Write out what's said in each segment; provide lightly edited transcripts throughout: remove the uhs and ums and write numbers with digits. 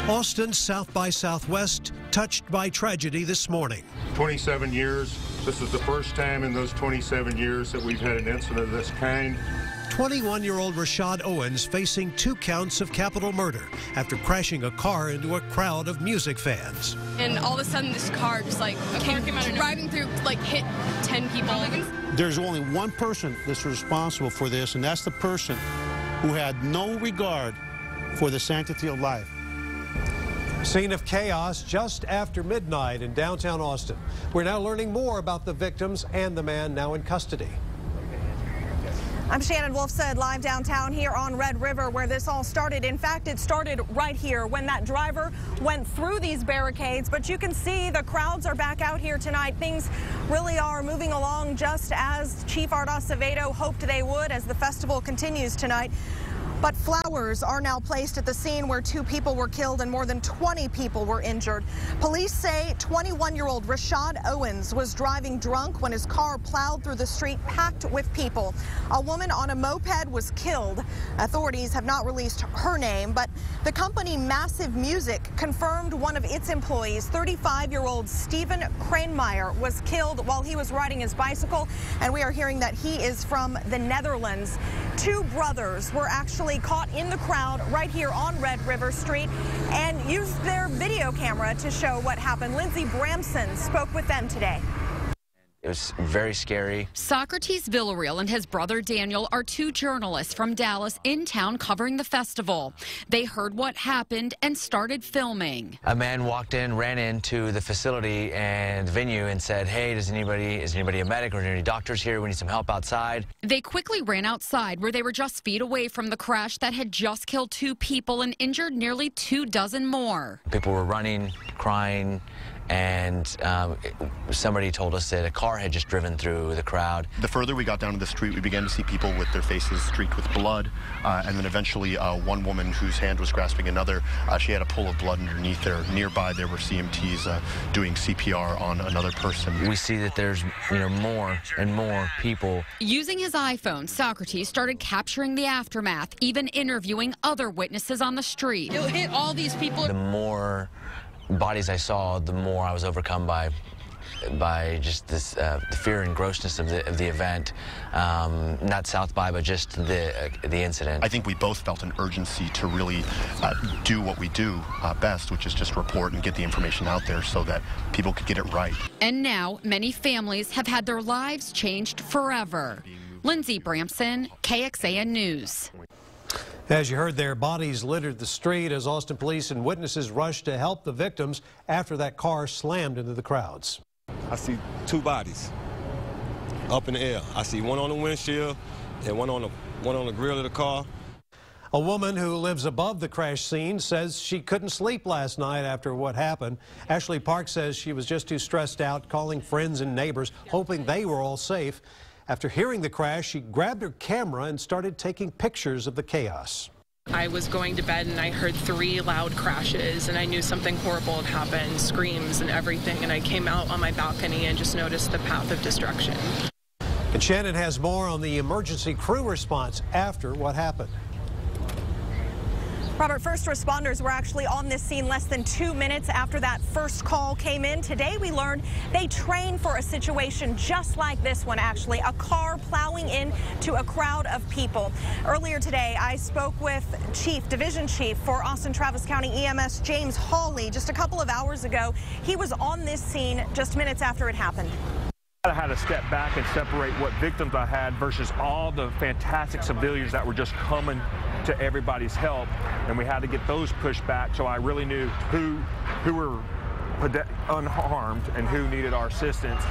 Austin South by Southwest touched by tragedy this morning. 27 years. This is the first time in those 27 years that we've had an incident of this kind. 21-year-old RASHAD Owens facing 2 counts of capital murder after crashing a car into a crowd of music fans. And all of a sudden this car just came driving through, hit 10 people. There's only one person that's responsible for this, and that's the person who had no regard for the sanctity of life. Scene of chaos just after midnight in downtown Austin. We're now learning more about the victims and the man now in custody. I'm Shannon Wolfson, live downtown here on Red River, where this all started. In fact, it started right here when that driver went through these barricades. But you can see the crowds are back out here tonight. Things really are moving along just as Chief Art Acevedo hoped they would as the festival continues tonight. But flowers are now placed at the scene where 2 people were killed and more than 20 people were injured. Police say 21-year-old RASHAD Owens was driving drunk when his car plowed through the street packed with people. A woman on a moped was killed. Authorities have not released her name, but the company Massive Music confirmed one of its employees, 35-year-old Stephen Kranemeyer, was killed while he was riding his bicycle, and we are hearing that he is from the Netherlands. 2 brothers were actually caught in the crowd right here on Red River Street and used their video camera to show what happened. Lindsey Bramson spoke with them today. It was very scary. Socrates Villarreal and his brother Daniel are 2 journalists from Dallas in town covering the festival. They heard what happened and started filming. A man walked in, ran into the facility and the venue and said, hey, is anybody a medic or any doctors here? We need some help outside. They quickly ran outside where they were just feet away from the crash that had just killed 2 people and injured nearly 24 more. People were running, crying, and somebody told us that a car had just driven through the crowd. The further we got down to the street, we began to see people with their faces streaked with blood, and then eventually one woman whose hand was grasping another, she had a pool of blood underneath her. Nearby there were CMTs doing CPR on another person. We see that there's more and more people. Using his iPhone, Socrates started capturing the aftermath, even interviewing other witnesses on the street. It hit all these people. The more bodies I saw, the more I was overcome by just this the fear and grossness of the event. Not South by, but just the incident. I think we both felt an urgency to really do what we do best, which is just report and get the information out there so that people could get it right. And now many families have had their lives changed forever. Lindsey Bramson, KXAN News. As you heard there, bodies littered the street as Austin police and witnesses rushed to help the victims after that car slammed into the crowds. I see 2 bodies up in the air. I see one on the windshield and one on the grill of the car. A woman who lives above the crash scene says she couldn't sleep last night after what happened. Ashley Park says she was just too stressed out, calling friends and neighbors, hoping they were all safe. After hearing the crash, she grabbed her camera and started taking pictures of the chaos. I was going to bed and I heard 3 loud crashes and I knew something horrible had happened, screams and everything, and I came out on my balcony and just noticed the path of destruction. And Shannon has more on the emergency crew response after what happened. Robert, first responders were actually on this scene less than 2 minutes after that first call came in. Today we learned they trained for a situation just like this one, actually, a car plowing into a crowd of people. Earlier today, I spoke with Division Chief for Austin Travis County EMS, James Hawley, just a couple of hours ago. He was on this scene just minutes after it happened. I had to step back and separate what victims I had versus all the fantastic civilians that were just coming to everybody's help, and we had to get those pushed back, so I really knew who were unharmed and who needed our assistance.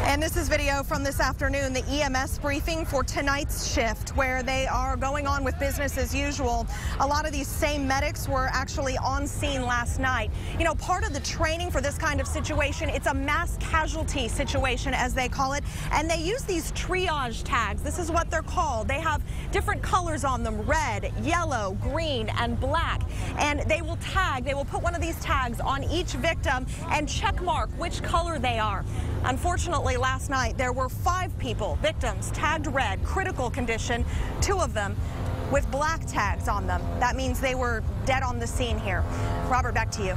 And this is video from this afternoon, the EMS briefing for tonight's shift, where they are going on with business as usual. A lot of these same medics were actually on scene last night. You know, part of the training for this kind of situation, it's a mass casualty situation, as they call it, and they use these triage tags. This is what they're called. They have different colors on them: red, yellow, green, and black. And they will put one of these tags on each victim and check mark which color they are. Unfortunately, last night there were 5 victims tagged red, critical condition. 2 of them with black tags on them. That means they were dead on the scene here. Robert, back to you.